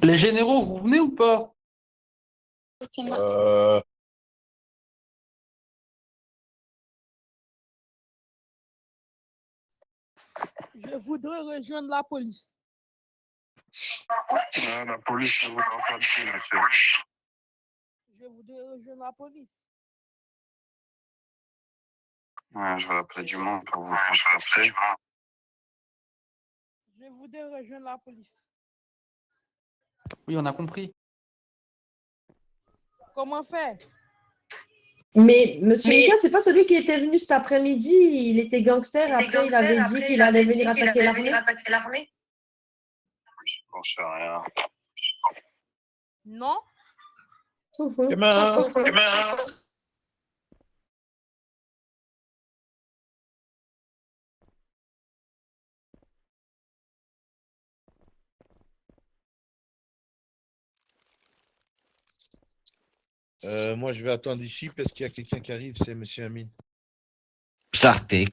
Les généraux, vous venez ou pas? Je voudrais rejoindre la police. La police ne vous entend plus, monsieur. Je voudrais rejoindre la police. Ouais, je vais appeler du monde pour vous transporter. Je voudrais rejoindre la police. Oui, on a compris. Comment faire? Mais Monsieur Mika, c'est pas celui qui était venu cet après-midi, il était gangster, après il avait dit qu'il allait venir attaquer l'armée. J'en sais rien. Non? Gamin, moi, je vais attendre ici parce qu'il y a quelqu'un qui arrive, c'est Monsieur Amine. Sarté.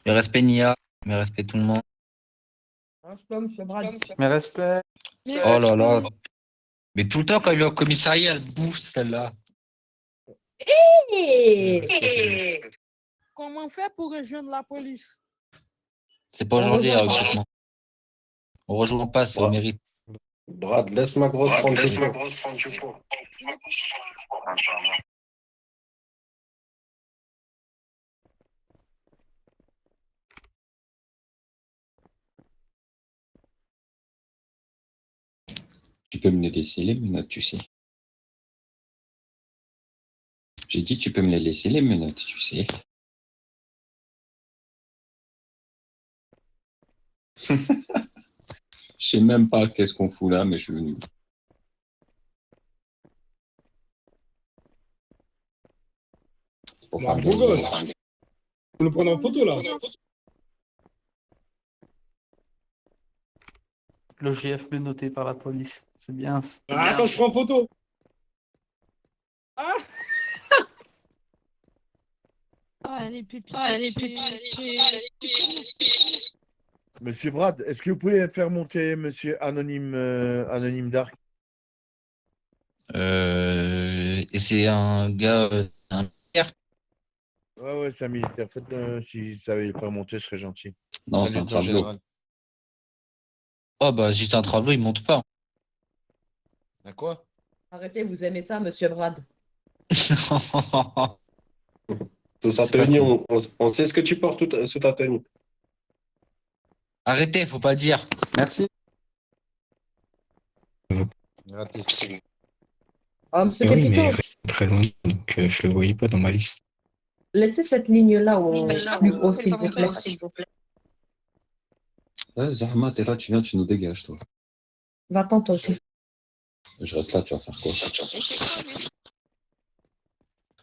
Mes respects Nia, mes respects tout le monde. Mes respects. Oh là là. Mais tout le temps quand il va au commissariat, elle bouffe celle-là. Comment faire pour rejoindre la police? C'est pas aujourd'hui le recrutement. On rejoint pas, c'est au mérite. Brad, laisse ma grosse prendre du pot. Tu peux me les laisser les menottes, tu sais. J'ai dit tu peux me les laisser les menottes, tu sais. Je sais même pas qu'est-ce qu'on fout là, mais je suis venu. C'est pour faire beau gosse. Vous nous prenez en photo là. Le GF noté par la police. C'est bien. Attends, je prends en photo. Allez, pépites. Monsieur Brad, est-ce que vous pouvez faire monter Monsieur Anonyme Dark? Et c'est un gars, un père. Ouais, c'est un militaire. Faites, s'il savait le faire monter, ce serait gentil. Non, c'est un lieutenant travelot. général. Oh bah si c'est un travelot, il monte pas. À quoi? Arrêtez, vous aimez ça, Monsieur Brad? Sous sa C'est pas tenue, cool. on sait ce que tu portes sous ta tenue. Arrêtez, faut pas dire. Merci. Raté. Ah, Monsieur Oui, mais Pépito, très loin, donc je le voyais pas dans ma liste. laissez cette ligne-là plus haut, s'il vous plaît. Zahma, t'es là, tu viens, tu nous dégages, toi. Va-t'en, toi aussi. Je reste là, tu vas faire quoi?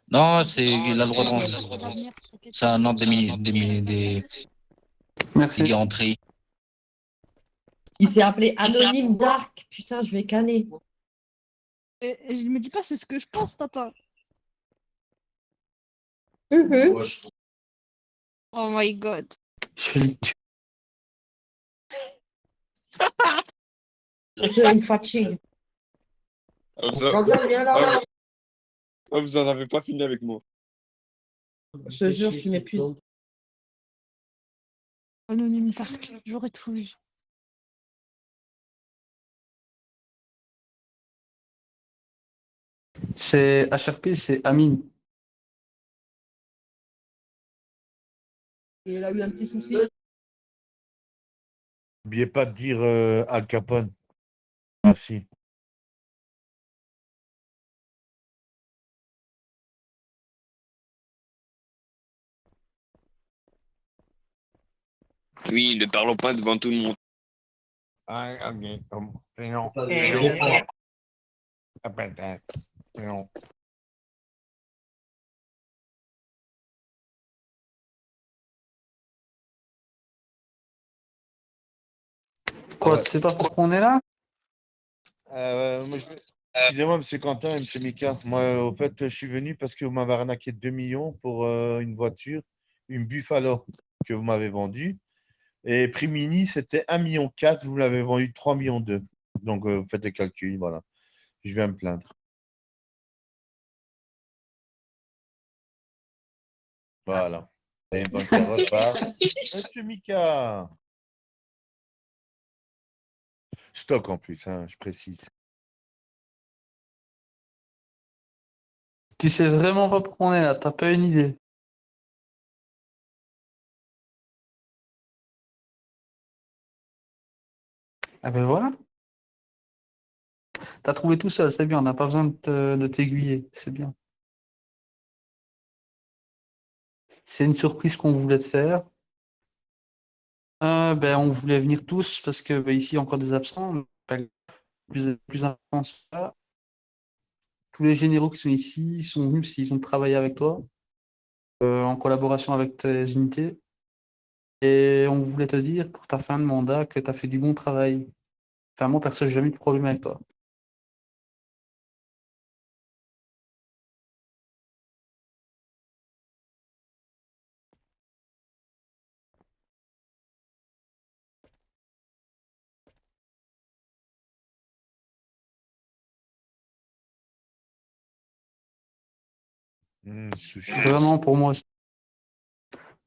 Non, c'est il a le droit de rentrer. C'est un ordre des Merci. rentrées. Il s'est appelé Anonyme Dark. Putain, je vais canner. Et je me dis pas, c'est ce que je pense, Tata. Oh my god. Je vais le tuer. J'ai une fatigue. Regarde, viens là. Vous en avez pas fini avec moi. Je te jure, tu m'épuises. Anonyme Dark, j'aurais tout vu. C'est HRP, c'est Amine. Il a eu un petit souci. N'oubliez pas de dire Al Capone. Merci. Oui, ne parlons pas devant tout le monde. Ah, ok. Non. Non. Quoi, tu sais pas pourquoi on est là? Excusez-moi, monsieur Quentin et monsieur Mika. Moi, au fait, je suis venu parce que vous m'avez arnaqué 2 millions pour une voiture, une Buffalo que vous m'avez vendue. Et prix mini, c'était 1,4 million. Vous l'avez vendu 3,2 millions. Donc, faites les calculs, voilà. Je viens me plaindre. Voilà. Et une bonne carotte par Monsieur Mika. Stock en plus, hein, je précise. Tu sais vraiment pas pourquoi on est là, t'as pas une idée. Ah ben voilà. T'as trouvé tout seul, c'est bien, on n'a pas besoin de t'aiguiller, c'est bien. C'est une surprise qu'on voulait te faire. Ben, on voulait venir tous parce que ben, ici, il y a encore des absents. Mais pas plus important, c'est ça. Tous les généraux qui sont ici, ils sont venus parce qu'ils ont travaillé avec toi, en collaboration avec tes unités. Et on voulait te dire pour ta fin de mandat que tu as fait du bon travail. Enfin, moi, perso, j'ai jamais eu de problème avec toi. Sushi. Vraiment, pour moi,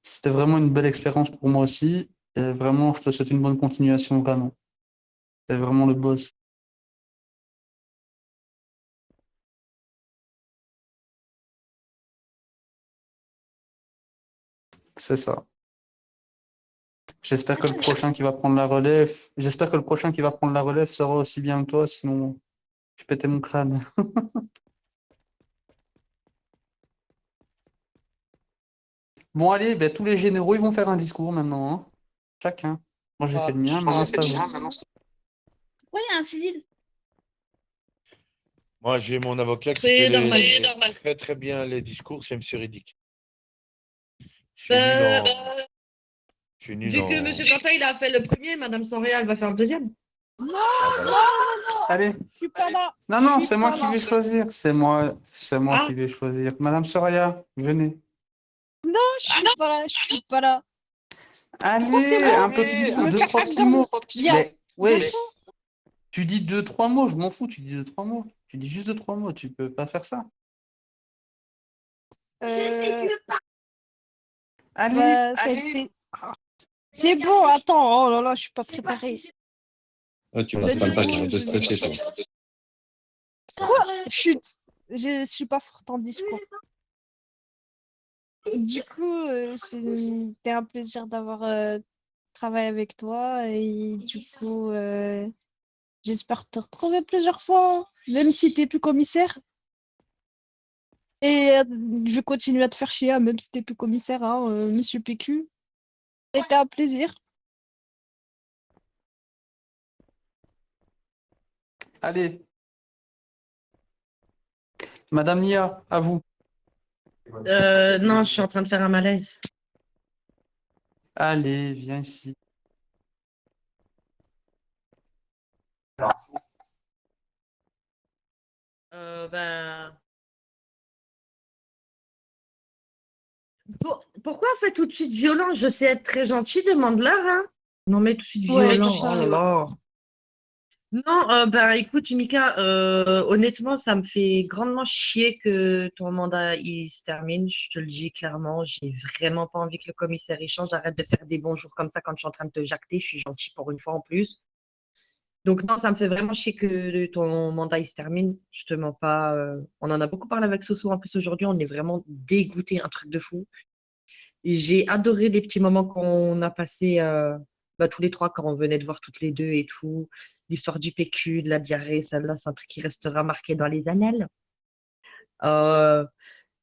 c'était vraiment une belle expérience pour moi aussi. Et vraiment, je te souhaite une bonne continuation, vraiment. C'est vraiment le boss. C'est ça. J'espère que le prochain qui va prendre la relève, j'espère que le prochain qui va prendre la relève sera aussi bien que toi, sinon je pétais mon crâne. Bon, allez, ben, tous les généraux, ils vont faire un discours maintenant, hein. Chacun. Moi, j'ai fait le mien, maintenant c'est à vous. Pourquoi il y a un civil? Moi, j'ai mon avocat qui C'est fait normal. très très bien les discours, c'est M. Riddick. Je suis nul Euh, en. Je suis nul Vu que en. M. Quentin il a fait le premier, Madame Soria elle va faire le deuxième. Non, Ah, non, voilà. non, Allez. je suis pas là. Non, non, Je suis c'est moi pas qui là. vais choisir. C'est moi Ah. qui vais choisir. Madame Soraya, venez. Non, je suis pas là. Je suis pas là. C'est Allez, bon. un petit Je discours, me deux, fais trois petits accorder. mots. Il y a Mais, ouais, deux mots. tu dis deux, trois mots, je m'en fous, tu dis deux, trois mots. Tu dis juste deux, trois mots, tu peux pas faire ça. Euh, Allez, bah, c'est bon, attends. Oh là là, je suis pas préparée. Ah, tu passes pas le bac, arrête de stresser, toi. Quoi? Je suis pas forte en discours. Du coup, c'était un plaisir d'avoir travaillé avec toi et du coup, j'espère te retrouver plusieurs fois, même si t'es plus commissaire. Et je vais continuer à te faire chier, hein, même si t'es plus commissaire, hein, Monsieur PQ. C'était un plaisir. allez. Madame Nia, à vous. Non, je suis en train de faire un malaise. Allez, viens ici. Ben... Pourquoi on fait tout de suite violent? Je sais être très gentil, demande-leur, hein. Non, mais tout de suite Ouais, violent, tout ça, oh là là. Non, ben écoute, Mika, honnêtement, ça me fait grandement chier que ton mandat il se termine. Je te le dis clairement, j'ai vraiment pas envie que le commissaire y change. Arrête de faire des bonjours comme ça quand je suis en train de te jacter. Je suis gentil pour une fois en plus. Donc non, ça me fait vraiment chier que ton mandat il se termine. Je te mens pas. On en a beaucoup parlé avec Soso en plus aujourd'hui. On est vraiment dégoûté, un truc de fou. Et j'ai adoré les petits moments qu'on a passés bah, tous les trois quand on venait de voir toutes les deux et tout. L'histoire du PQ, de la diarrhée, celle-là, c'est un truc qui restera marqué dans les annales. Euh,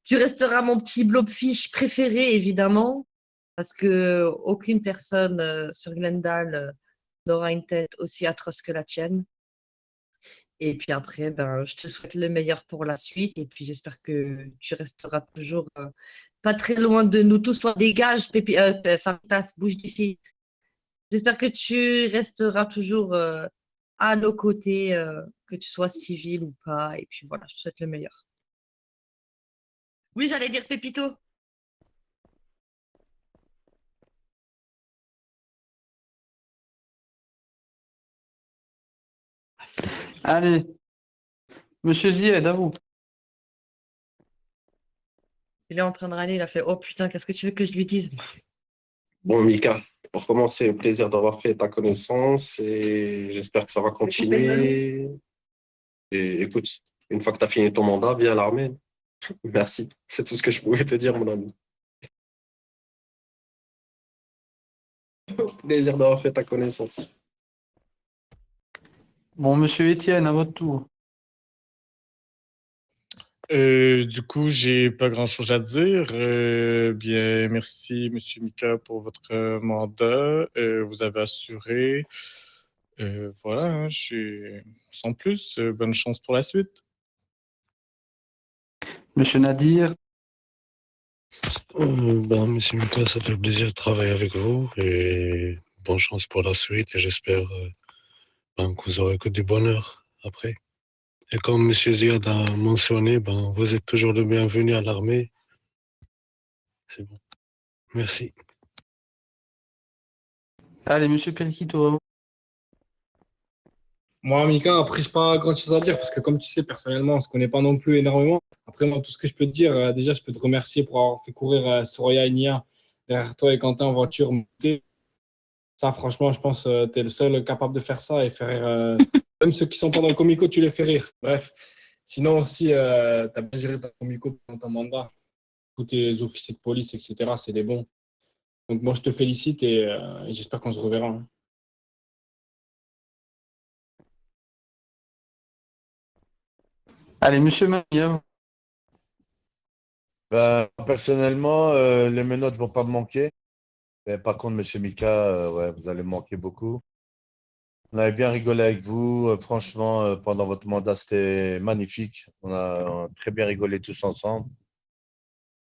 Tu resteras mon petit blobfish préféré, évidemment, parce que aucune personne sur Glendale n'aura une tête aussi atroce que la tienne. Et puis après, ben, je te souhaite le meilleur pour la suite. Et puis j'espère que tu resteras toujours pas très loin de nous tous. Toi, dégage, Faritas, bouge d'ici. J'espère que tu resteras toujours à nos côtés, que tu sois civil ou pas. Et puis voilà, je te souhaite le meilleur. Oui, j'allais dire Pépito. Allez, monsieur Zied, à vous. Il est en train de râler, il a fait oh putain, qu'est-ce que tu veux que je lui dise? Bon, Mika, pour commencer, plaisir d'avoir fait ta connaissance et j'espère que ça va continuer. Et écoute, une fois que tu as fini ton mandat, viens à l'armée. Merci. C'est tout ce que je pouvais te dire, mon ami. Plaisir d'avoir fait ta connaissance. Bon, monsieur Étienne, à votre tour. Du coup, j'ai pas grand-chose à dire. Bien, merci, Monsieur Mika, pour votre mandat. Vous avez assuré. Voilà, hein, sans plus. Bonne chance pour la suite. Monsieur Nadir. Monsieur Mika, ça fait plaisir de travailler avec vous et bonne chance pour la suite et j'espère que vous aurez que du bonheur après. Et comme Monsieur Ziad a mentionné, vous êtes toujours le bienvenu à l'armée. C'est bon. Merci. Allez, monsieur Pelkito. Moi, Mika, après, je n'ai pas grand-chose à dire parce que, comme tu sais, personnellement, on ne se connaît pas non plus énormément. Après, moi, tout ce que je peux te dire, déjà, je peux te remercier pour avoir fait courir Soraya et Nia derrière toi et Quentin en voiture montée. Ça, franchement, je pense que tu es le seul capable de faire ça et faire rire. Même ceux qui sont pas dans le comico, tu les fais rire. Bref. Sinon, aussi, tu as bien géré ton comico pendant ton mandat. Tous tes officiers de police, etc., c'est des bons. Donc, moi, je te félicite et j'espère qu'on se reverra, hein. Allez, monsieur Mania. Personnellement, les menottes vont pas me manquer. Mais par contre, Monsieur Mika, ouais, vous allez me manquer beaucoup. On avait bien rigolé avec vous. Franchement, pendant votre mandat, c'était magnifique. On a très bien rigolé tous ensemble.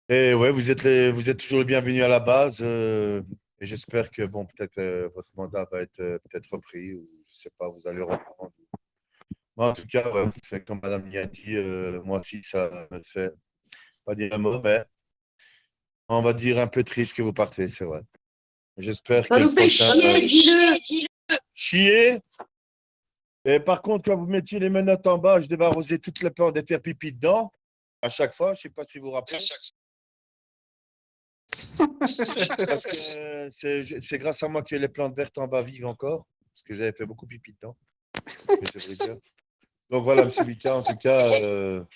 Et ouais, vous êtes toujours le bienvenu à la base. Et j'espère que bon, peut-être votre mandat va être peut-être repris ou je sais pas, vous allez reprendre. Moi, en tout cas, ouais, c'est comme Madame Nia dit, moi aussi, ça me fait pas dire un mot, mais on va dire un peu triste que vous partez, c'est vrai. J'espère Ça que le nous fait prochain. chier, dis-le. Chier. Et par contre, quand vous mettiez les menottes en bas, je devais arroser toutes les plantes et faire pipi dedans à chaque fois. Je ne sais pas si vous vous rappelez. Parce que c'est grâce à moi que les plantes vertes en bas vivent encore. Parce que j'avais fait beaucoup pipi dedans. Mais je devrais dire. Donc voilà, M. Mika, en tout cas, vous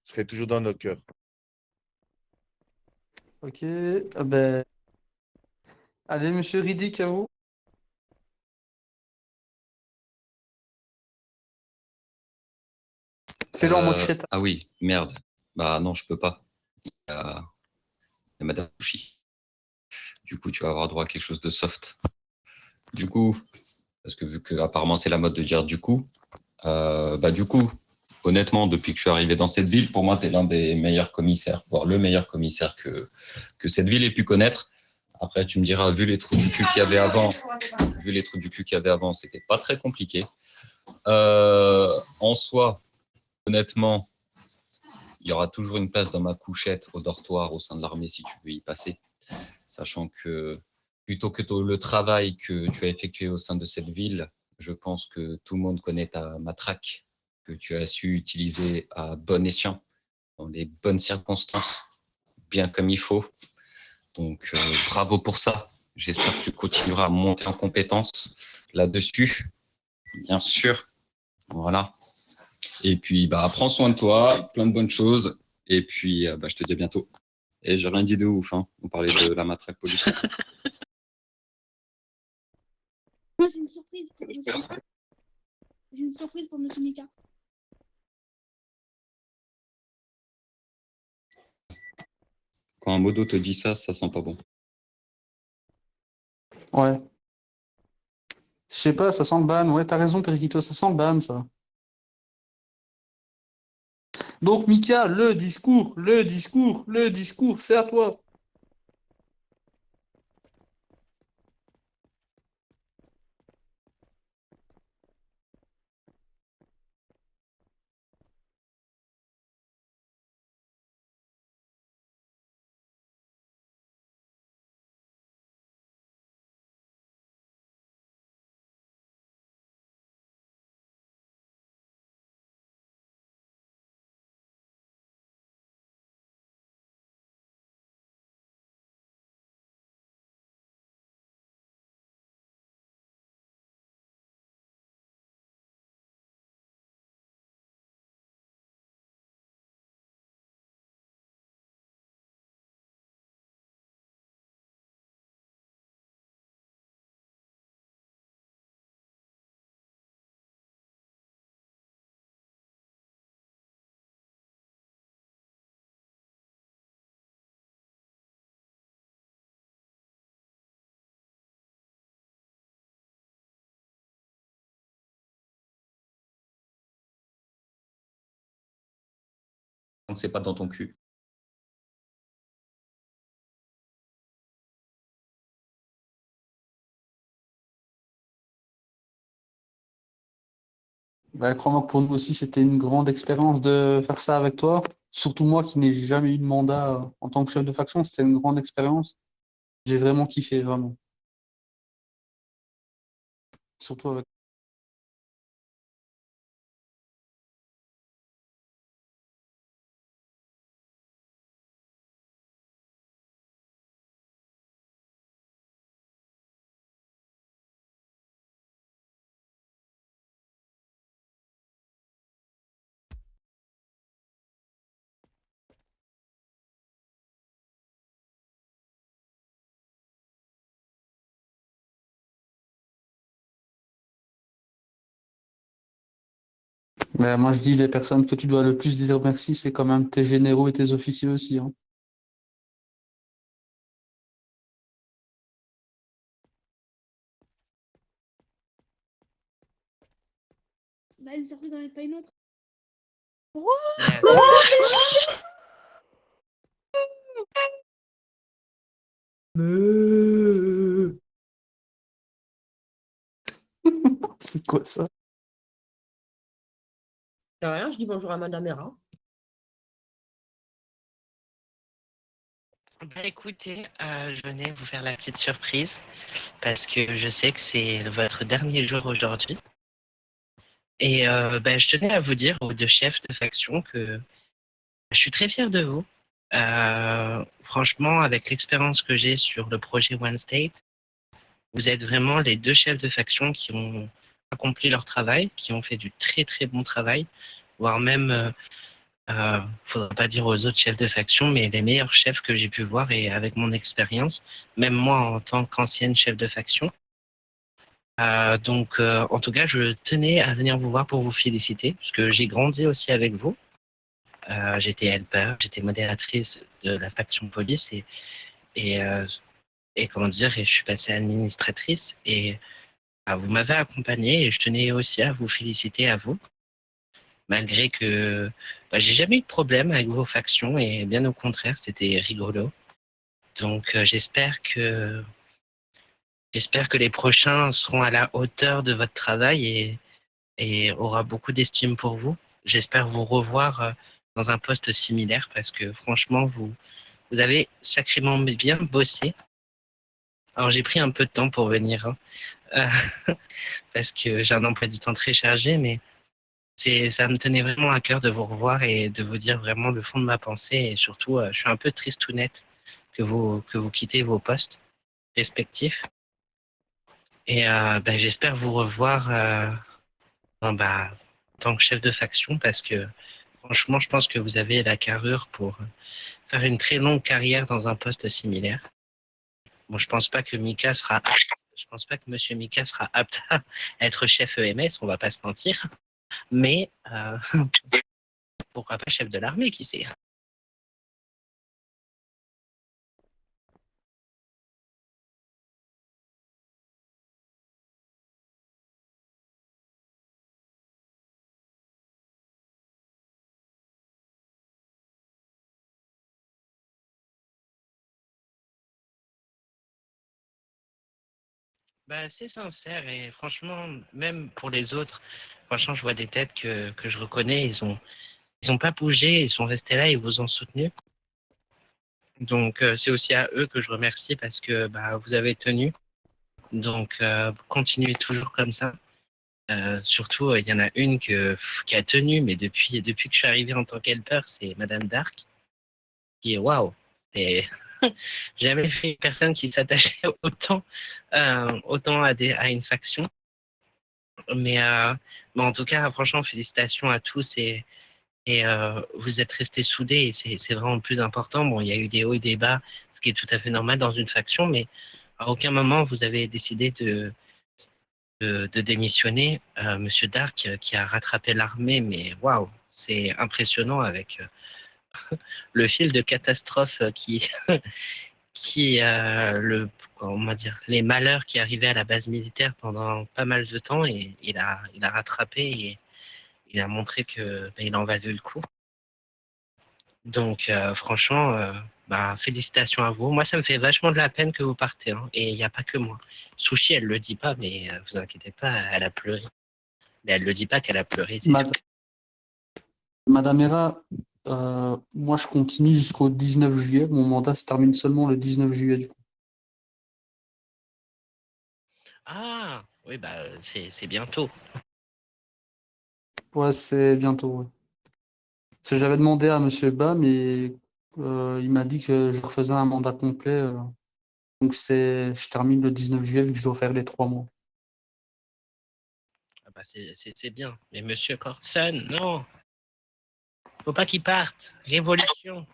serez toujours dans nos cœurs. Ok. Ben... Allez, monsieur Riddick, à vous. Fais-le en mode chat. Ah oui, merde. Bah non, je peux pas. Il y a Madame Bouchy. Du coup, tu vas avoir droit à quelque chose de soft. Du coup, parce que vu que apparemment c'est la mode de dire du coup, du coup, honnêtement, depuis que je suis arrivé dans cette ville, pour moi, tu es l'un des meilleurs commissaires, voire le meilleur commissaire que cette ville ait pu connaître. Après, tu me diras, vu les trous du cul qu'il y avait avant, c'était pas très compliqué. En soi, honnêtement, il y aura toujours une place dans ma couchette au dortoir au sein de l'armée si tu veux y passer, sachant que plutôt que le travail que tu as effectué au sein de cette ville, je pense que tout le monde connaît ta matraque que tu as su utiliser à bon escient, dans les bonnes circonstances, bien comme il faut. Donc, bravo pour ça. J'espère que tu continueras à monter en compétences là-dessus, bien sûr. Voilà. Et puis, prends soin de toi, plein de bonnes choses. Et puis, je te dis à bientôt. Et j'ai rien dit de ouf, hein. On parlait de la matraque police. Moi, j'ai une surprise pour Monsieur Mika. J'ai une surprise pour Monsieur Mika. Quand un modo te dit ça, ça sent pas bon. Ouais. Je sais pas, ça sent le ban. Ouais, t'as raison, Periquito, ça sent le ban, ça. Donc, Mika, le discours, c'est à toi. que c'est pas dans ton cul. Bah, crois-moi que pour nous aussi, c'était une grande expérience de faire ça avec toi. Surtout moi qui n'ai jamais eu de mandat en tant que chef de faction, c'était une grande expérience. J'ai vraiment kiffé, vraiment. Surtout avec. Mais moi, je dis, les personnes que tu dois le plus dire merci, c'est quand même tes généraux et tes officiers aussi, hein. Bah, une surprise n'en est pas une autre. C'est quoi ça? C'est rien, je dis bonjour à Madame Hera. Bah, écoutez, je venais vous faire la petite surprise parce que je sais que c'est votre dernier jour aujourd'hui. Et bah, je tenais à vous dire aux deux chefs de faction que je suis très fier de vous. Franchement, avec l'expérience que j'ai sur le projet One State, vous êtes vraiment les deux chefs de faction qui ont accompli leur travail, qui ont fait du très très bon travail, voire même, faudra pas dire aux autres chefs de faction, mais les meilleurs chefs que j'ai pu voir et avec mon expérience, même moi en tant qu'ancienne chef de faction. Donc, en tout cas, je tenais à venir vous voir pour vous féliciter, parce que j'ai grandi aussi avec vous. J'étais helper, j'étais modératrice de la faction police et, euh, et comment dire, et je suis passée administratrice et vous m'avez accompagné et je tenais aussi à vous féliciter à vous, malgré que bah, j'ai jamais eu de problème avec vos factions et bien au contraire, c'était rigolo. Donc j'espère que les prochains seront à la hauteur de votre travail et aura beaucoup d'estime pour vous. J'espère vous revoir dans un poste similaire parce que franchement, vous avez sacrément bien bossé. Alors j'ai pris un peu de temps pour venir, hein, parce que j'ai un emploi du temps très chargé, mais ça me tenait vraiment à cœur de vous revoir et de vous dire vraiment le fond de ma pensée. Et surtout, je suis un peu tristounette que vous quittez vos postes respectifs. Et ben, j'espère vous revoir bah, en tant que chef de faction parce que franchement, je pense que vous avez la carrure pour faire une très longue carrière dans un poste similaire. Bon, je pense pas que Monsieur Mika sera apte à être chef EMS, on va pas se mentir, mais pourquoi pas chef de l'armée, qui sait. Bah, c'est sincère et franchement, même pour les autres, franchement, je vois des têtes que je reconnais, ils ont pas bougé, ils sont restés là, ils vous ont soutenu. Donc, c'est aussi à eux que je remercie parce que bah, vous avez tenu. Donc, continuez toujours comme ça. Surtout, il y en a une qui a tenu, mais depuis que je suis arrivé en tant qu'helper, c'est Madame Dark, qui est waouh. C'est jamais fait une personne qui s'attachait autant à une faction. Mais en tout cas, franchement, félicitations à tous et vous êtes restés soudés et c'est vraiment le plus important. Bon, il y a eu des hauts et des bas, ce qui est tout à fait normal dans une faction, mais à aucun moment vous avez décidé de démissionner. Monsieur Dark qui a rattrapé l'armée, mais waouh, c'est impressionnant avec le fil de catastrophe comment dire, les malheurs qui arrivaient à la base militaire pendant pas mal de temps et il a rattrapé et il a montré que il en valait le coup. Donc, franchement, bah, félicitations à vous. Moi, ça me fait vachement de la peine que vous partez, hein. Et il n'y a pas que moi. Sushi, elle le dit pas, mais vous inquiétez pas, elle a pleuré. Mais elle le dit pas qu'elle a pleuré, c'est sûr. Madame Hera, moi je continue jusqu'au 19 juillet. Mon mandat se termine seulement le 19 juillet du coup. Ah, oui, bah, c'est bientôt. Ouais, c'est bientôt. Ouais. Parce que j'avais demandé à Monsieur Ba, mais il m'a dit que je refaisais un mandat complet. Donc je termine le 19 juillet vu que je dois faire les 3 mois. Ah bah, c'est bien. Mais Monsieur Corson, non, faut pas qu'il parte. Révolution.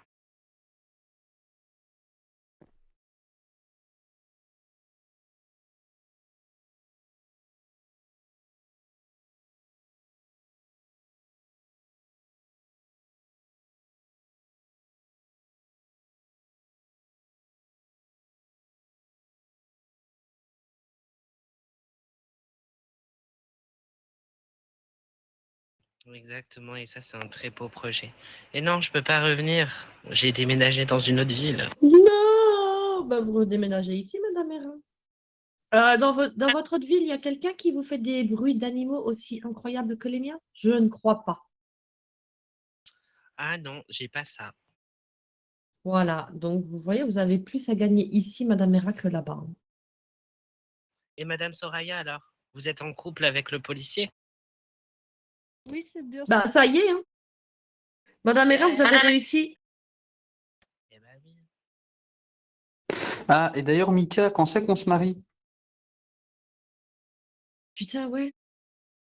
Exactement, et ça, c'est un très beau projet. Et non, je peux pas revenir. J'ai déménagé dans une autre ville. Non! Bah, vous redéménagez ici, Madame Hérin. Dans votre autre ville, il y a quelqu'un qui vous fait des bruits d'animaux aussi incroyables que les miens? Je ne crois pas. Ah non, j'ai pas ça. Voilà, donc vous voyez, vous avez plus à gagner ici, Madame Hérin, que là-bas. Et Madame Soraya, alors? Vous êtes en couple avec le policier? Oui, c'est bien Bah, ça. ça y est, hein. Madame Hérin, vous avez réussi. Eh ben oui. Ah, et d'ailleurs, Mika, quand c'est qu'on se marie? Putain, ouais.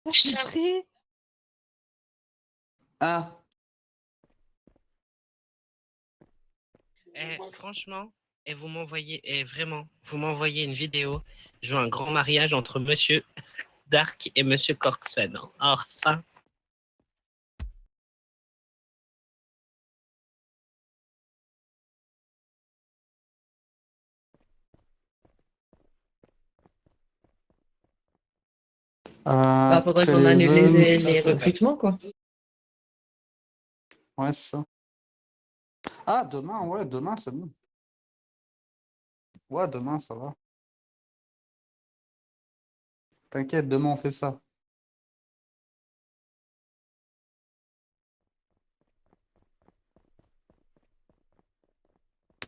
Ah, c'est vrai. Ah, Franchement, et vous m'envoyez, vraiment, vous m'envoyez une vidéo. Je veux un grand mariage entre Monsieur Dark et Monsieur Corkson. Or ça, Bah, faudrait qu'on annule les recrutements, quoi. ouais, c'est ça. Ah, demain, ouais, demain, c'est bon. Ouais, demain, ça va. T'inquiète, demain, on fait ça.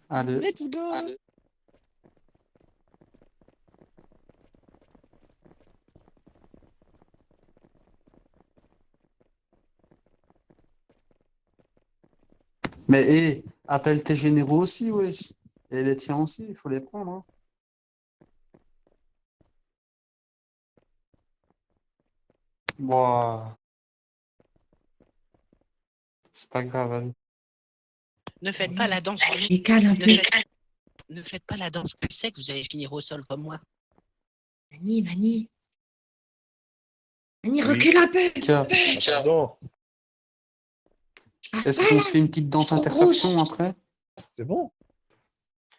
Allez. Let's go. Mais hé, appelle tes généraux aussi, wesh. Et les tiens aussi, il faut les prendre. Hein. Bon, c'est pas grave, allez. ne faites pas la danse. Et calme un peu. Ne faites pas la danse. Tu sais que vous allez finir au sol comme moi. Mani, Mani. Mani, Oui. recule un peu. Tiens, Pardon, est-ce qu'on se fait une petite danse interfaction après? c'est bon.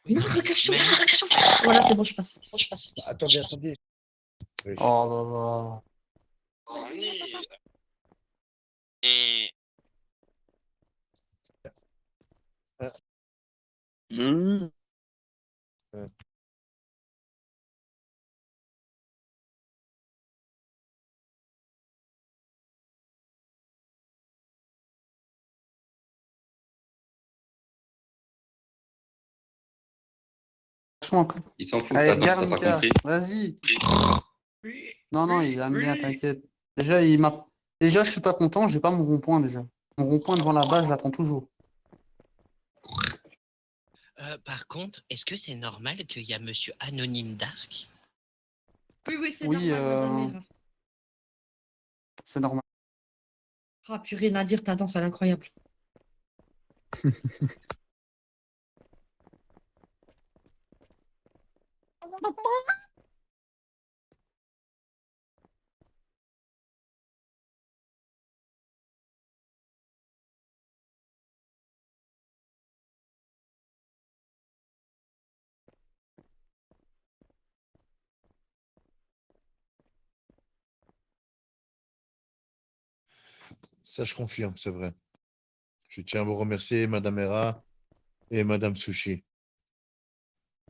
Non, recule. Voilà, c'est bon, je passe. Attendez. Oui. Oh là là. Euh, euh, Il s'en fout, Allez, t'as regarde, pas Mika, compris. vas-y. Non, il aime bien, t'inquiète. Déjà, Déjà, je suis pas content, j'ai pas mon rond-point déjà. Mon rond-point devant la base, je l'attends toujours. Par contre, est-ce que c'est normal qu'il y a Monsieur Anonyme Dark? Oui, c'est Oui, normal, Madame Hérin. c'est normal. Ah, purée, Nadir, ta danse, elle est incroyable. Ça, je confirme, c'est vrai. Je tiens à vous remercier, Madame Hera et Madame Sushi.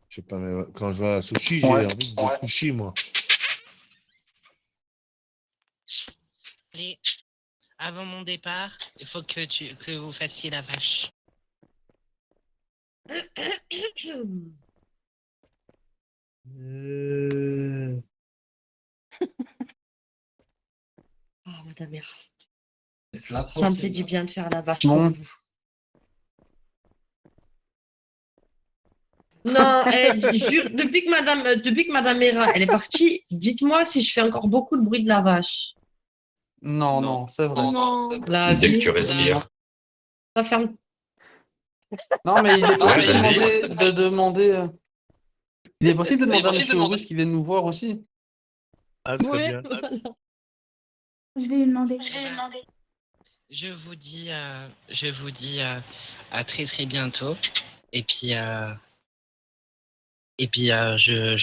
Je sais pas, mais quand je vois Sushi, j'ai envie de sushi, moi. Allez, avant mon départ, il faut que vous fassiez la vache. Ah, Madame Hera. Ça me fait du bien de faire la vache Bon. pour vous. Non, jure, depuis que Madame Hera, elle est partie, dites-moi si je fais encore beaucoup de bruit de la vache. Non, non, c'est vrai. La Dès que vie, tu respires. ça ferme. Non, mais il est Ouais, possible vas-y. de demander. Il est possible de demander à Monsieur Horus qui vienne nous voir aussi. Ah, ce serait bien. Je vais lui demander. Je vous dis à très très bientôt. Et puis, je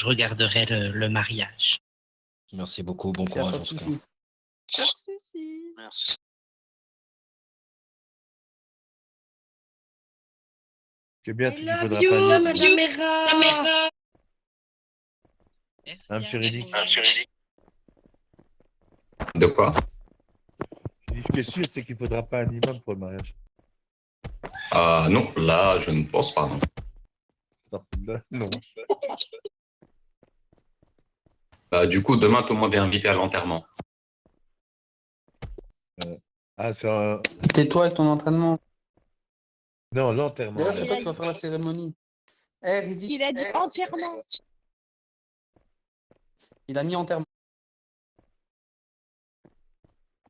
regarderai le mariage. Merci beaucoup, bon Y a courage pas en de tout cas. souci. Pas de souci. Merci. Ce qui est bien, I c'est qu'il love faudra you, pas Madame Hera. Merci. Hein, monsieur Reddy? De quoi? Je dis, ce qui est sûr, c'est qu'il faudra pas un imam pour le mariage. Non, là, je ne pense pas, non. Non. Bah, du coup, demain, tout le monde est invité à l'enterrement. Ah, c'est un... Tais-toi avec ton entraînement. Non, l'enterrement. D'ailleurs, c'est Il toi a qui vas dit- faire la cérémonie. Riddick, Il a dit entièrement. il a mis enterrement.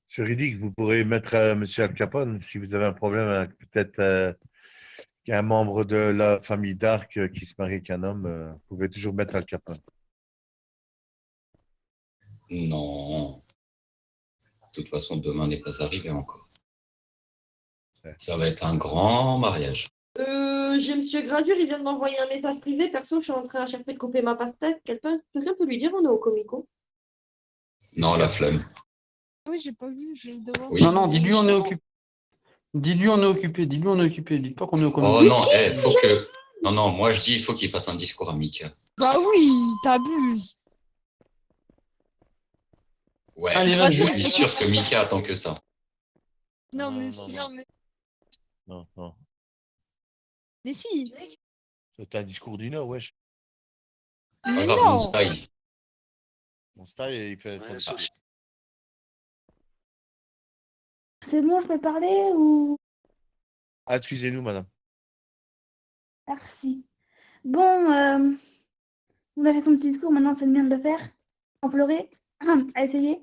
Monsieur Riddick, vous pourrez mettre Monsieur Al Capone si vous avez un problème avec peut-être un membre de la famille Dark qui se marie avec un homme. Vous pouvez toujours mettre Al Capone. Non. De toute façon, demain n'est pas arrivé encore. Ça va être un grand mariage. J'ai Monsieur Gradure, il vient de m'envoyer un message privé. Perso, je suis en train à chaque fois de couper ma pastèque. Quelqu'un peut lui dire on est au Comico? Non, la flemme. Oui, j'ai pas vu, je vais devoir. Oui. Non, non, dis-lui on est occupé. Dis-lui on est occupé. Dis-lui on est occupé. Dis pas qu'on est au comité. Oh non, faut que... Non, non, moi je dis il faut qu'il fasse un discours à Mika. Bah oui, t'abuses. Ouais, Allez, je suis sûr que Mika attend que ça. Non, mais non, si. non. Non, non. Mais si. C'est un discours d'une heure, wesh. C'est pas Mais grave, non. mon style. Mon style, il fait... C'est bon, je peux parler ou... Ah, excusez-nous, madame. Merci. Bon, on a fait son petit discours, maintenant c'est le mien de le faire. Sans pleurer. À essayer.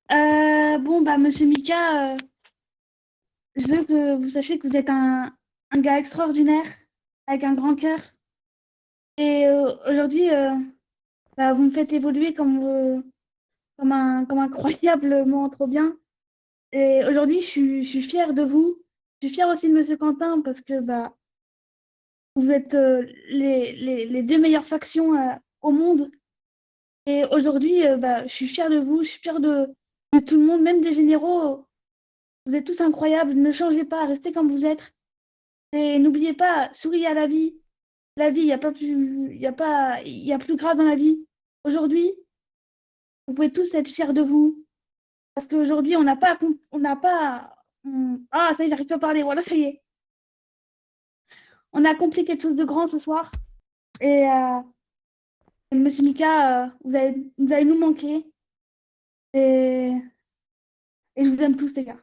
Bon, bah, monsieur Mika, je veux que vous sachiez que vous êtes un gars extraordinaire, avec un grand cœur. Et aujourd'hui, bah, vous me faites évoluer comme incroyablement trop bien. Et aujourd'hui, je suis fière de vous. Je suis fière aussi de monsieur Quentin parce que bah, vous êtes les deux meilleures factions au monde. Et aujourd'hui, bah, je suis fière de vous, je suis fière de tout le monde, même des généraux. Vous êtes tous incroyables, ne changez pas, restez comme vous êtes. Et n'oubliez pas, souriez à la vie. La vie, il n'y a pas plus, il y a plus grave dans la vie. Aujourd'hui, vous pouvez tous être fiers de vous. Parce qu'aujourd'hui, ah, ça y est, j'arrive pas à parler, voilà, ça y est. On a accompli quelque chose de grand ce soir. Et monsieur Mika, vous allez nous manquer. Et, et je vous aime tous, les gars.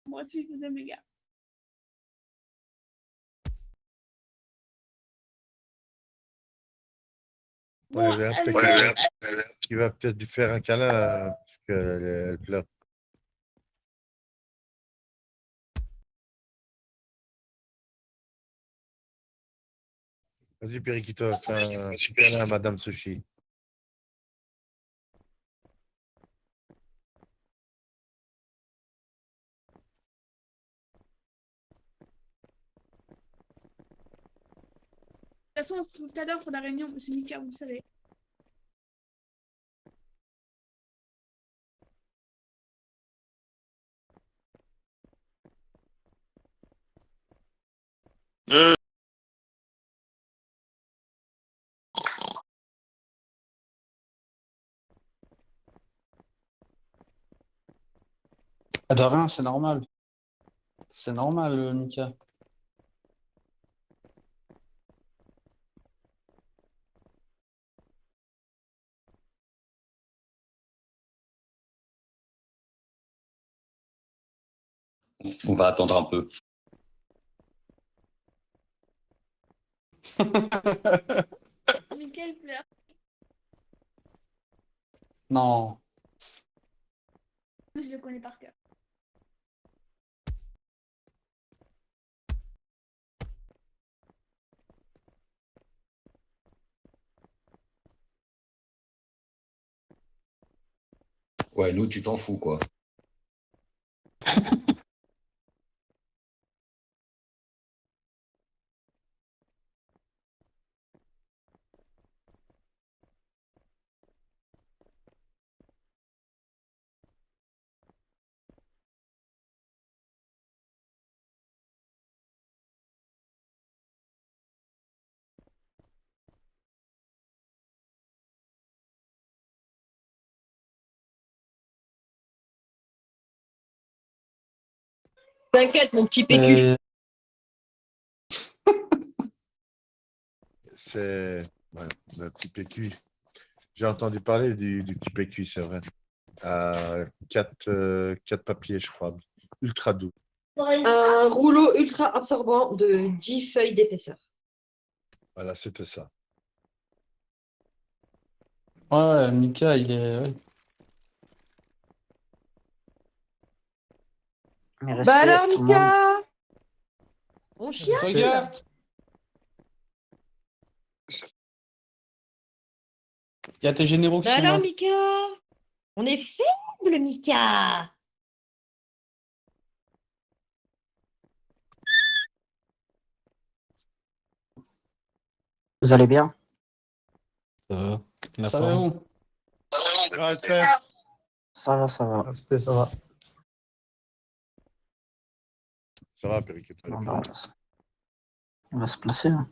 Moi aussi, je vous aime, les gars. Ouais, Bon, qui va peut-être lui faire un câlin parce qu'elle pleure. Vas-y, Periquito, fais un câlin à Madame Sushi. de toute façon, tout à l'heure pour la réunion, monsieur Mika, vous le savez. Ah, de rien, c'est normal. C'est normal, Mika. On va attendre un peu. Mika, il pleure. Non. Je le connais par cœur. Ouais, nous, tu t'en fous, quoi. T'inquiète, mon petit PQ. C'est ouais, le petit PQ. J'ai entendu parler du petit PQ, c'est vrai. Quatre papiers, je crois. Ultra doux. Un rouleau ultra absorbant de 10 feuilles d'épaisseur. Voilà, c'était ça. Ouais, Mika, il est. Ouais. Mais Bah respect, alors, tout le monde. Mika, on chiale. Regarde. Il y a tes généraux qui Bah sont alors, là. Mika, on est faible, Mika. Vous allez bien? Ça va? La Ça va forme? où? Respect. Ça va, ça va. Respect, ça va. Ça va, Periquito. Bon, bah, on va se placer, hein.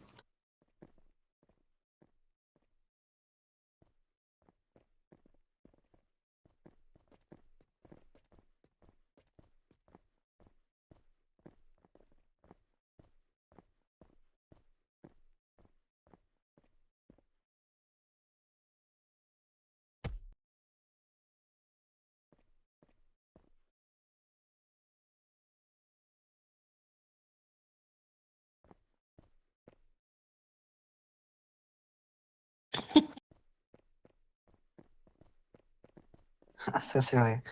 Ah, ça, c'est vrai.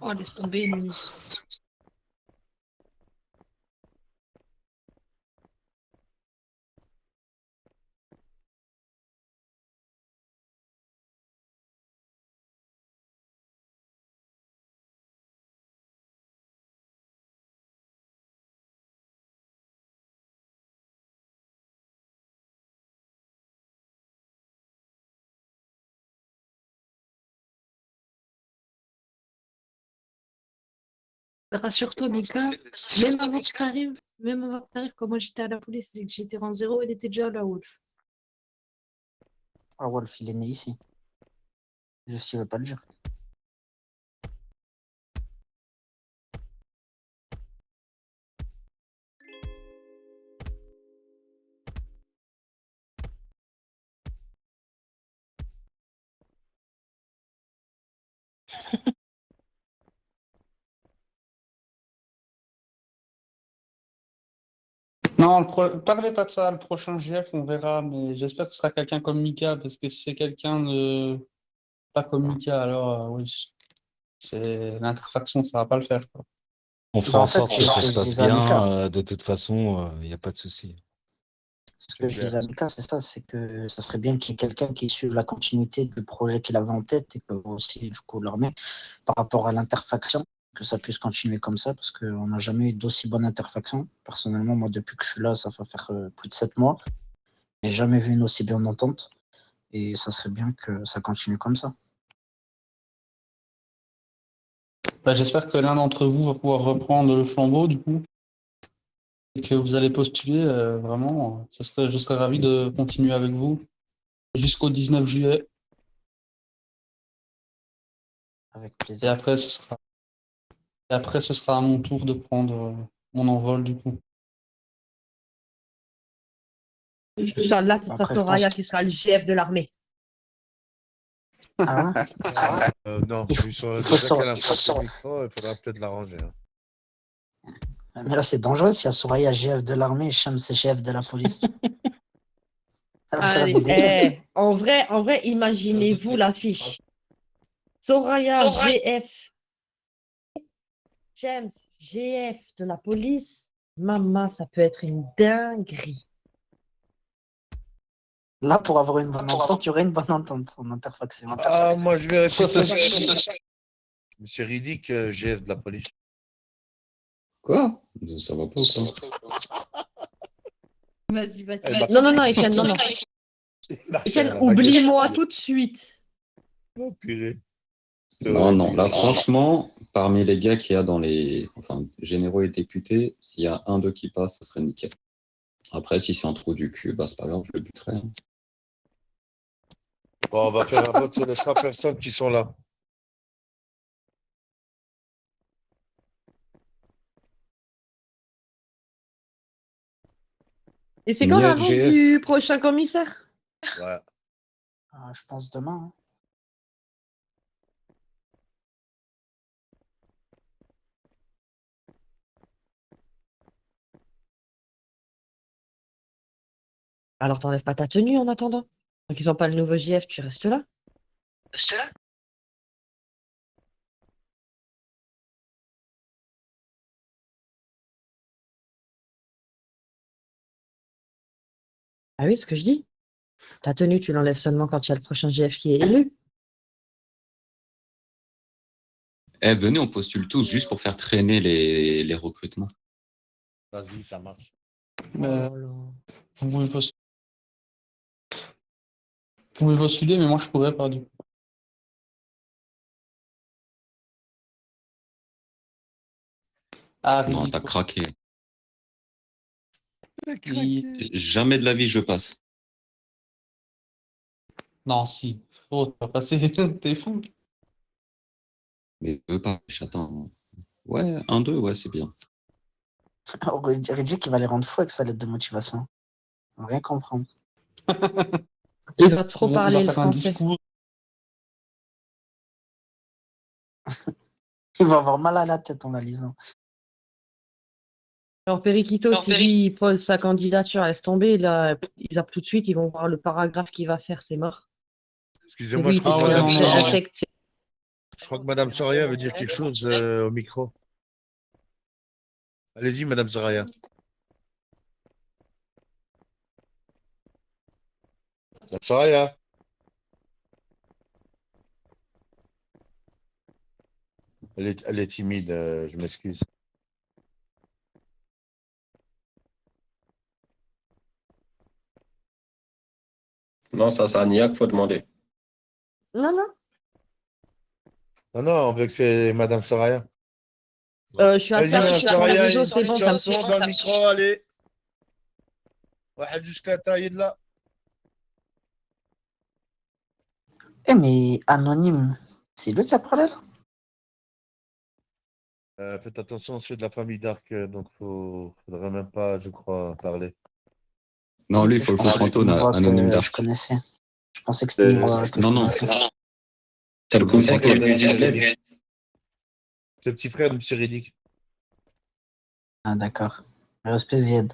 Oh, laisse tomber, lui. Rassure-toi, Mika, même avant que t'arrives, quand moi j'étais à la police et que j'étais rang 0, il était déjà à la Wolf. Ah, Wolf, il est né ici. Je ne saurais pas le dire. Non, parlez pas de ça, le prochain GF, on verra, mais j'espère que ce sera quelqu'un comme Mika, parce que si c'est quelqu'un de pas comme Mika, alors oui, c'est l'interfaction, ça va pas le faire, quoi. On Bah, fera en en fait, sorte c'est que ce ça que se je passe disais à Mika. bien. De toute façon, il n'y a pas de souci. Ce que je disais à Mika, c'est ça, c'est que ça serait bien qu'il y ait quelqu'un qui suive la continuité du projet qu'il avait en tête et que vous aussi, du coup, l'armée, par rapport à l'interfaction, que ça puisse continuer comme ça, parce qu'on n'a jamais eu d'aussi bonne interfaction. Personnellement, moi, depuis que je suis là, ça va faire plus de 7 mois. J'ai jamais vu une aussi bonne entente. Et ça serait bien que ça continue comme ça. Bah, j'espère que l'un d'entre vous va pouvoir reprendre le flambeau, du coup, et que vous allez postuler, vraiment, je serais ravi de continuer avec vous jusqu'au 19 juillet. Avec Et plaisir. après, ce sera à mon tour de prendre mon envol, du coup. Inch'Allah, ce sera Après, je pense Soraya que- qui sera le chef de l'armée. Ah ouais Non, Il faut- vu sur il faut déjà sor- qu'elle a il faut un sor- micro, il faudra peut-être l'arranger. Hein. Mais là, c'est dangereux s'il y a Soraya, GF de l'armée, et Shams, GF de la police. Ça va faire Allez, des dégâts. en vrai, imaginez-vous l'affiche. Soraya, GF, James, GF de la police. Maman, ça peut être une dinguerie. Là, pour avoir une bonne entente, il y aurait une bonne entente en interfaction. Ah, moi, je vais Ça, rester c'est sûr. Mais c'est ridicule, GF de la police. Quoi? Ça va pas ou quoi? Vas-y, vas-y. Eh ben, Non, Étienne, non. Étienne, oublie-moi tout de suite. Oh, purée. Non, là, franchement, parmi les gars qu'il y a dans les généraux et députés, s'il y a un d'eux qui passe, ça serait nickel. Après, si c'est un trou du cul, bah, c'est pas grave, je le buterai. Hein. Bon, on va faire un vote sur les 3 personnes qui sont là. Et c'est quand Nia l'annonce GF. du prochain commissaire? Ouais. Ah, je pense demain. Hein. Alors, t'enlèves pas ta tenue en attendant. Donc, ils n'ont pas le nouveau JF, tu restes là. Ah oui, ce que je dis. Ta tenue, tu l'enlèves seulement quand il y a le prochain GF qui est élu. Eh, venez, on postule tous juste pour faire traîner les recrutements. Vas-y, ça marche. Vous pouvez postuler, mais moi, je pourrais pas, du coup. Ah, Non, ridicule. t'as craqué. Jamais de la vie je passe. Non, si. Oh, tu vas passer, t'es fou. Mais veux pas, j'attends. Ouais, 1-2, ouais, c'est bien. Riddick, il va les rendre fous avec sa lettre de motivation. On va rien comprendre. Il va trop Il parler va le faire un français. discours. Il va avoir mal à la tête en la lisant. Alors, Periquito, si lui, il pose sa candidature, laisse tomber, là, ils zappent tout de suite, ils vont voir le paragraphe qu'il va faire, c'est mort. Excusez-moi, Lui, je crois il que fait Madame un Soria- texte. je crois que Madame Soraya veut dire quelque chose au micro. Allez-y, Madame Soraya. Madame Soraya. Elle est timide, je m'excuse. Non, ça, c'est à Nia qu'il faut demander. Non, non. Non, on veut que c'est Madame Soraya. Je suis à Vas-y, ça, Madame je suis sur les Soraya, réseaux, c'est bon, ça me chanson dans le micro, allez. واحد جوج ثلاثة يلا. Eh, mais anonyme, c'est lui qui a parlé là? Faites attention, c'est de la famille Dark, donc faudrait même pas, je crois, parler. Non, lui, il faut le Je pensais foutre que en c'était une tôle, voix Anonyme que Dark. je connaissais. Je pensais que c'était une voix que je Non, non. connaissais. C'est le cousin C'est qui est le petit frère de M. Riddick. Ah, d'accord. Respect Ziad.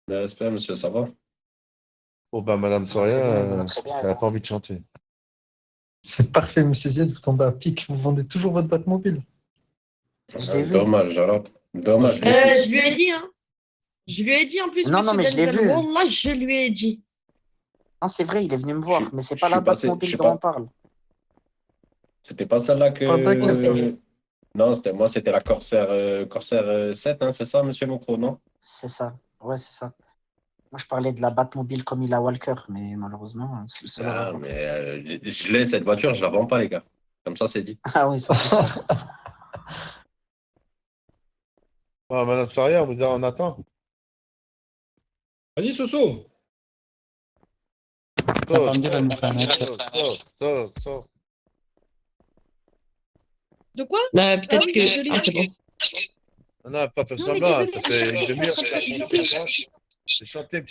Respect, monsieur, ça va? Oh, bah, Madame Soria, elle n'a pas envie de chanter. C'est parfait, monsieur Ziad, vous tombez à pic, vous vendez toujours votre Batmobile. Dommage, alors. Dommage. Je lui ai dit, hein. Je lui ai dit en plus, Non, non, mais je l'ai Denzel, vu. Wallah, je lui ai dit. Non, c'est vrai, il est venu me voir, mais c'est pas je la suis passé- Batmobile je suis dont pas- on parle. C'était pas celle-là que. Pas d'accord. Non, c'était la Corsair 7, hein, c'est ça, monsieur Mocro, non? C'est ça. Ouais, c'est ça. Moi, je parlais de la Batmobile comme il a Walker, mais malheureusement, c'est le seul à Ah, l'avoir. mais je l'ai, cette voiture, je la vends pas, les gars. Comme ça, c'est dit. Ah oui, ça c'est sûr. Ah, Madame Soria, on attend. Vas-y, Soso. Sors. De quoi? Bah, peut-être oui, que. désolée. Ah, c'est bon. Non, pas faire Non, mais semblant, désolé, ça fait une demi-heure que désolé. j'ai chanté. J'ai chanté,